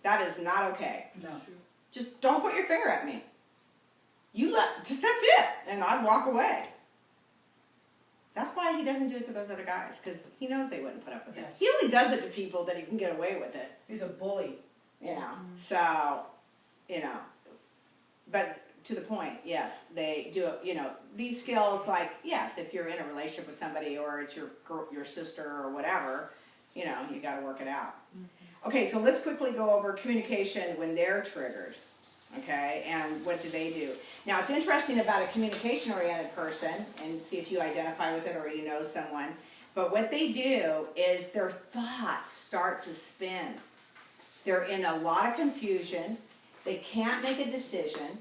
That is not okay. No. Just don't put your finger at me. That's it. And I'd walk away. That's why he doesn't do it to those other guys, because he knows they wouldn't put up with it. Yes. He only does it to people that he can get away with it. He's a bully. You know, so, you know, but to the point, yes, they do, you know, these skills, like, yes, if you're in a relationship with somebody or it's your sister or whatever, you know, you got to work it out. Okay, so let's quickly go over communication when they're triggered, okay, and what do they do? Now, it's interesting about a communication-oriented person, and see if you identify with it or you know someone, but what they do is their thoughts start to spin. They're in a lot of confusion. They can't make a decision.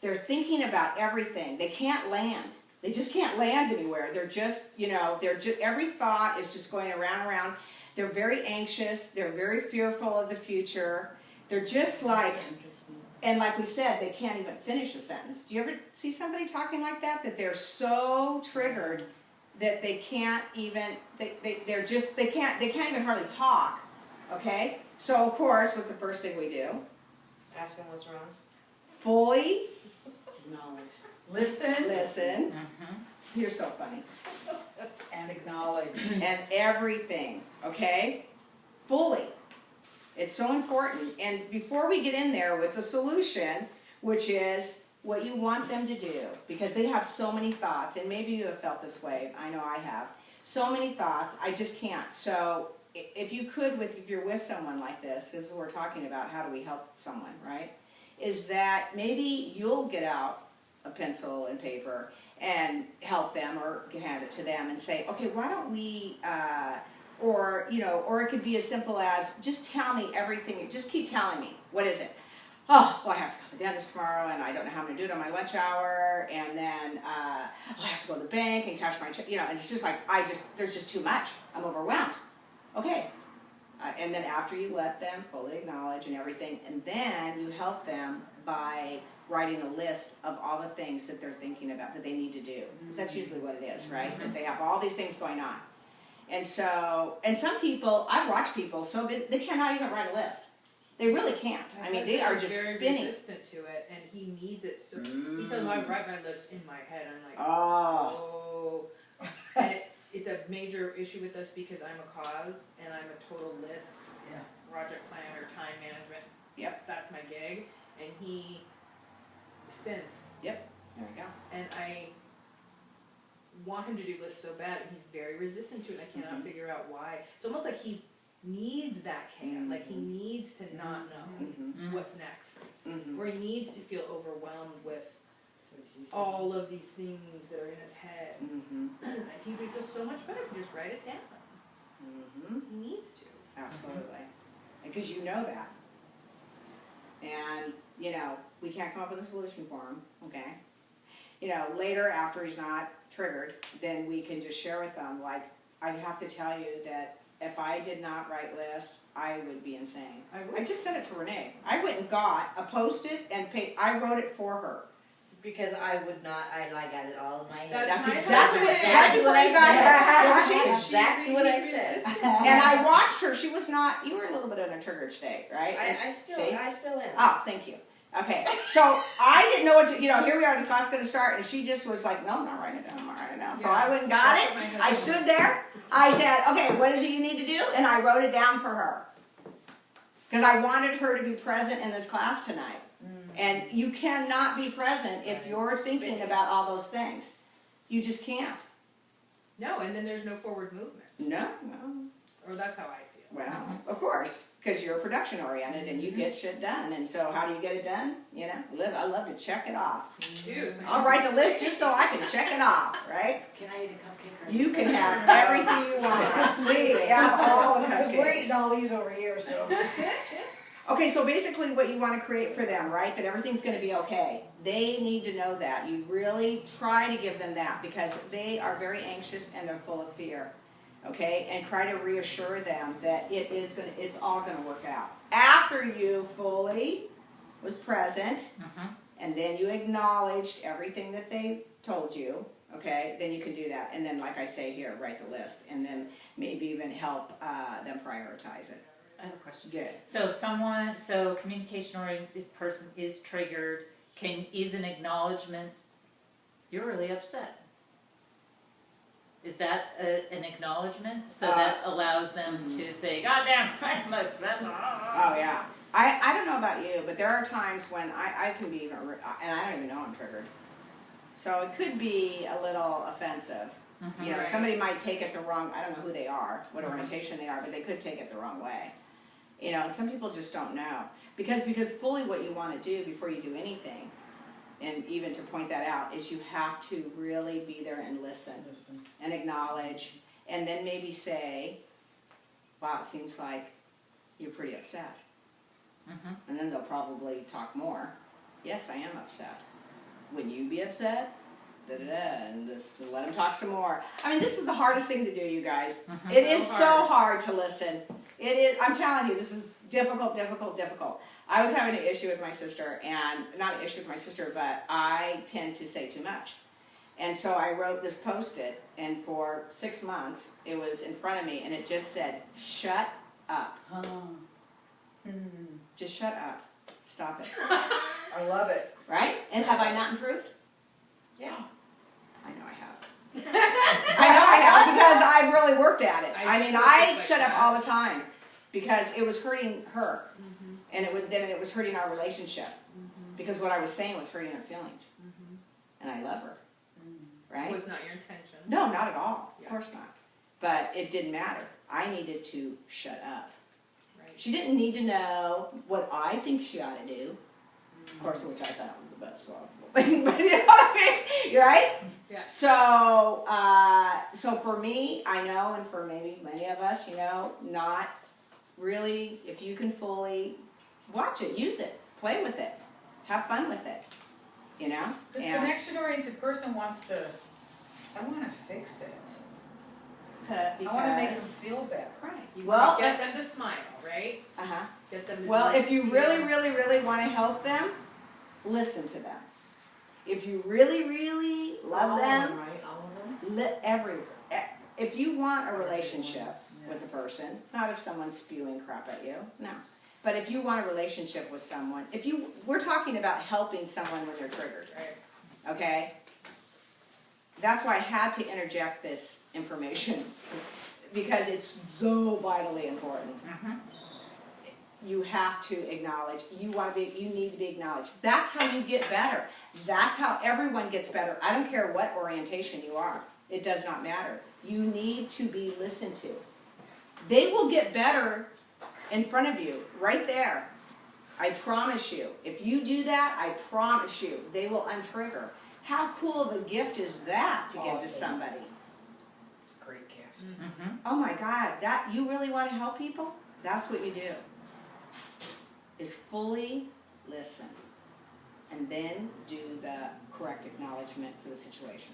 They're thinking about everything. They can't land. They just can't land anywhere. They're just, you know, every thought is just going around and around. They're very anxious. They're very fearful of the future. They're just like, and like we said, they can't even finish a sentence. Do you ever see somebody talking like that? That they're so triggered that they can't even, they can't even hardly talk, okay? So of course, what's the first thing we do? Ask them what's wrong. Fully Acknowledge. Listen. listen. You're so funny. And acknowledge. And everything, okay? Fully. It's so important. And before we get in there with the solution, which is what you want them to do, because they have so many thoughts, and maybe you have felt this way, I know I have, so many thoughts, I just can't. So if you could, if you're with someone like this, because we're talking about how do we help someone, right? Is that maybe you'll get out a pencil and paper and help them or hand it to them and say, okay, why don't we, or, you know, or it could be as simple as, just tell me everything, just keep telling me, what is it? Oh, well, I have to go to the dentist tomorrow, and I don't know how I'm going to do it on my lunch hour, and then I have to go to the bank and cash my check, you know, and it's just like, there's just too much. I'm overwhelmed. Okay. And then after you let them fully acknowledge and everything, and then you help them by writing a list of all the things that they're thinking about that they need to do. Because that's usually what it is, right? That they have all these things going on. And so, and some people, I've watched people, so they cannot even write a list. They really can't. I mean, they are just very spinning. resistant to it, and he needs it. So he tells me I write my list in my head. I'm like, Oh. and it's a major issue with us because I'm a cause and I'm a total list, Yeah. project planner, time management. Yep. That's my gig, and he spins. Yep. There we go. And I want him to do lists so bad, and he's very resistant to it, and I cannot figure out why. It's almost like he needs that chaos, like he needs to not know what's next, or he needs to feel overwhelmed with all of these things that are in his head. And he would feel so much better if he just write it down. He needs to. Absolutely. Because you know that. And, you know, we can't come up with a solution for him, okay? You know, later after he's not triggered, then we can just share with them, like, I have to tell you that if I did not write lists, I would be insane. I just sent it to Renee. I went and got a Post-it and I wrote it for her. Because I would not, I got it all in my head. That's my exactly husband. what I said. That's exactly what I said. And I watched her. She was not, you were a little bit in a triggered state, right? I still am. Oh, thank you. Okay, so I didn't know what to, you know, here we are, the class is going to start, and she just was like, no, I'm not writing it down, I'm not writing it down. So I went and got it, I stood there, I said, okay, what is it you need to do? And I wrote it down for her. Because I wanted her to be present in this class tonight. And you cannot be present if you're thinking about all those things. You just can't. No, and then there's no forward movement. No. Or that's how I feel. Well, of course, because you're production oriented and you get shit done. And so how do you get it done? You know, I love to check it off. Dude, I'll write the list just so I can check it off, right? Can I eat a cupcake? You can have everything you want. See, we have all the Because we're cupcakes. eating all these over here, so. Okay, so basically what you want to create for them, right, that everything's going to be okay. They need to know that. You really try to give them that because they are very anxious and they're full of fear. Okay, and try to reassure them that it's all going to work out. After you fully was present, and then you acknowledged everything that they told you, okay, then you can do that. And then, like I say here, write the list, and then maybe even help them prioritize it. I have a question. Good. So communication oriented person is triggered, is an acknowledgement, you're really upset. Is that an acknowledgement? So that allows them to say, God damn, I'm upset. Oh, yeah. I don't know about you, but there are times when I can be even, and I don't even know I'm triggered. So it could be a little offensive. You know, Right. somebody might take it the wrong, I don't know who they are, what orientation they are, but they could take it the wrong way. You know, and some people just don't know. Because fully what you want to do before you do anything, and even to point that out, is you have to really be there and listen. And acknowledge, and then maybe say, wow, it seems like you're pretty upset. And then they'll probably talk more. Yes, I am upset. Wouldn't you be upset? And just let them talk some more. I mean, this is the hardest thing to do, you guys. It is so hard to listen. It is, I'm telling you, this is difficult. I was having an issue with my sister, and not an issue with my sister, but I tend to say too much. And so I wrote this Post-it, and for 6 months, it was in front of me, and it just said, shut up. Just shut up. Stop it. I love it. Right? And have I not improved? Yeah. I know I have. I know I have, because I've really worked at it. I I mean, do I like shut up that. all the time, because it was hurting her. And it was hurting our relationship, because what I was saying was hurting her feelings. And I love her. Right? It was not your intention. No, not at all. Of Yeah. course not. But it didn't matter. I needed to shut up. Right. She didn't need to know what I think she ought to do. Of course, which I thought was the best possible thing, but you know what I mean? You're right? Yeah. So for me, I know, and for maybe many of us, you know, not really, if you can fully watch it, use it, play with it, have fun with it, you know? This And- connection-oriented person wants to, I want to fix it. because, I want to make them feel better. right. You Well, want to get them to smile, right? uh-huh. Get them to Well, do if you feel- really want to help them, listen to them. If you really love them, Right, all of them? if you want a relationship with a person, not if someone's spewing crap at you, no. But if you want a relationship with someone, we're talking about helping someone when they're triggered, Right. okay? That's why I had to interject this information, because it's so vitally important. You have to acknowledge, you need to be acknowledged. That's how you get better. That's how everyone gets better. I don't care what orientation you are. It does not matter. You need to be listened to. They will get better in front of you, right there. I promise you. If you do that, I promise you, they will untrigger. How cool of a gift is that to give to Awesome. somebody? It's a great gift. Oh my God, you really want to help people? That's what you do. Is fully listen, and then do the correct acknowledgement for the situation.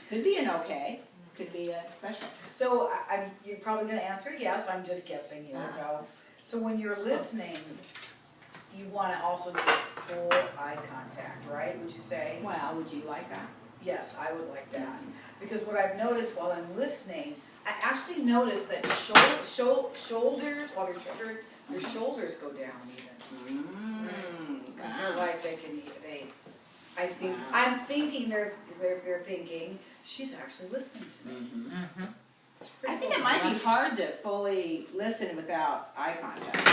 Could be an okay, could be a special. So you're probably going to answer yes, I'm just guessing, you know. So when you're listening, you want to also get full eye contact, right, would you say? Well, would you like that? Yes, I would like that. Because what I've noticed while I'm listening, I actually notice that shoulders, while you're triggered, your shoulders go down even. Because they're like, I'm thinking they're thinking, she's actually listening to me. It's pretty I think cool. it might be hard to fully listen without eye contact.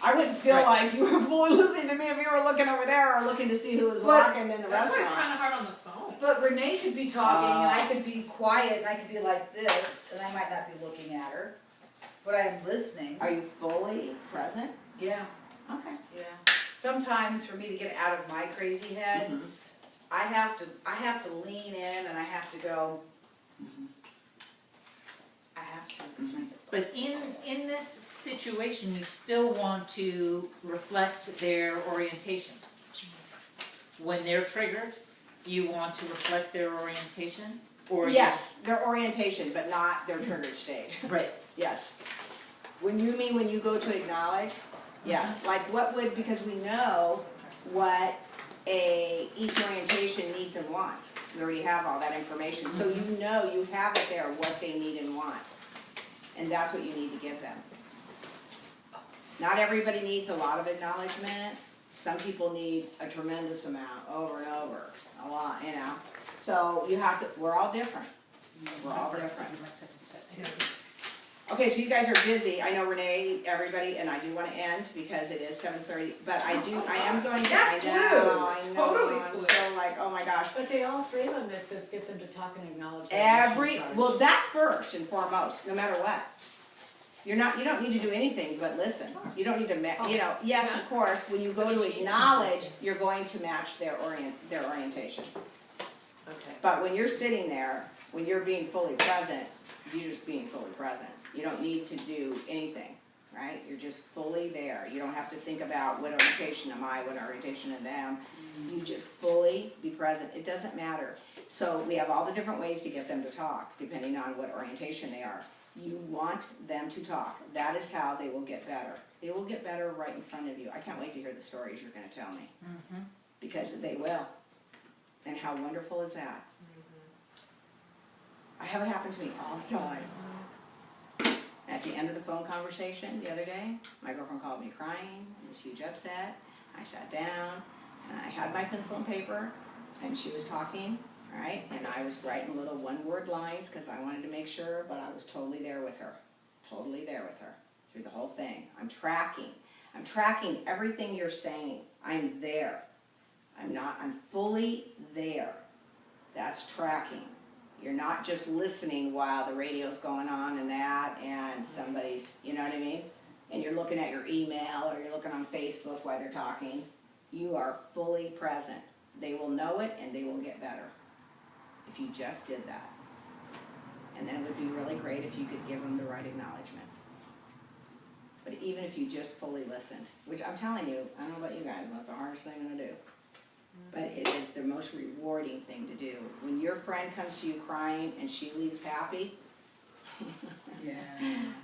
I wouldn't feel like you were fully listening to me if you were looking over there or looking to see who was But walking in the That's why it's restaurant. kind of hard on the phone. But Renee could be talking and I could be quiet and I could be like this and I might not be looking at her, but I'm listening. Are you fully present? Yeah, Okay. yeah. Sometimes for me to get out of my crazy head, I have to lean in and I have to go. I have to. But in this situation, you still want to reflect their orientation. When they're triggered, you want to reflect their orientation, or Yes, their orientation, but not their triggered stage. right? Yes. When you go to acknowledge, yes, like because we know what each orientation needs and wants. We already have all that information, so you know, you have it there, what they need and want. And that's what you need to give them. Not everybody needs a lot of acknowledgement. Some people need a tremendous amount, over and over, a lot, you know? So you have to, we're all different. We're all I forgot to different. do my second set too. Okay, so you guys are busy. I know Renee, everybody, and I do wanna end because it is 7:30, but I am going to, That I know, Totally I'm flew. so like, oh my gosh. But they all three of them, it says get them to talk and acknowledge. their Every, emotions well, first. that's first and foremost, no matter what. You don't need to do anything but listen. You don't need to, you know, yes, of course, when you go to acknowledge, you're going to match their orientation. Okay. But when you're sitting there, when you're being fully present, you're just being fully present. You don't need to do anything, right? You're just fully there. You don't have to think about what orientation am I, what orientation of them. You just fully be present. It doesn't matter. So we have all the different ways to get them to talk, depending on what orientation they are. You want them to talk. That is how they will get better. They will get better right in front of you. I can't wait to hear the stories you're gonna tell me. Because they will. And how wonderful is that? I have it happen to me all the time. At the end of the phone conversation the other day, my girlfriend called me crying, was huge upset. I sat down, and I had my pencil and paper, and she was talking, right? And I was writing little one-word lines, because I wanted to make sure, but I was totally there with her. Totally there with her, through the whole thing. I'm tracking everything you're saying. I'm there. I'm fully there. That's tracking. You're not just listening while the radio's going on and that, and somebody's, you know what I mean? And you're looking at your email, or you're looking on Facebook while they're talking. You are fully present. They will know it, and they will get better if you just did that. And then it would be really great if you could give them the right acknowledgement. But even if you just fully listened, which I'm telling you, I don't know about you guys, that's the hardest thing to do. But it is the most rewarding thing to do. When your friend comes to you crying and she leaves happy, Yeah.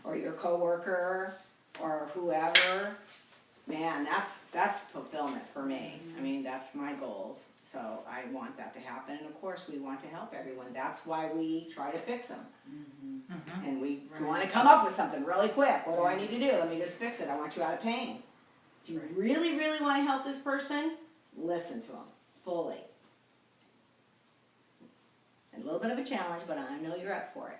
or your coworker, or whoever, man, that's fulfillment for me. I mean, that's my goals. So I want that to happen. And of course, we want to help everyone. That's why we try to fix them. And we want to come up with something really quick. What do I need to do? Let me just fix it. I want you out of pain. If you really, really want to help this person, listen to them fully. A little bit of a challenge, but I know you're up for it.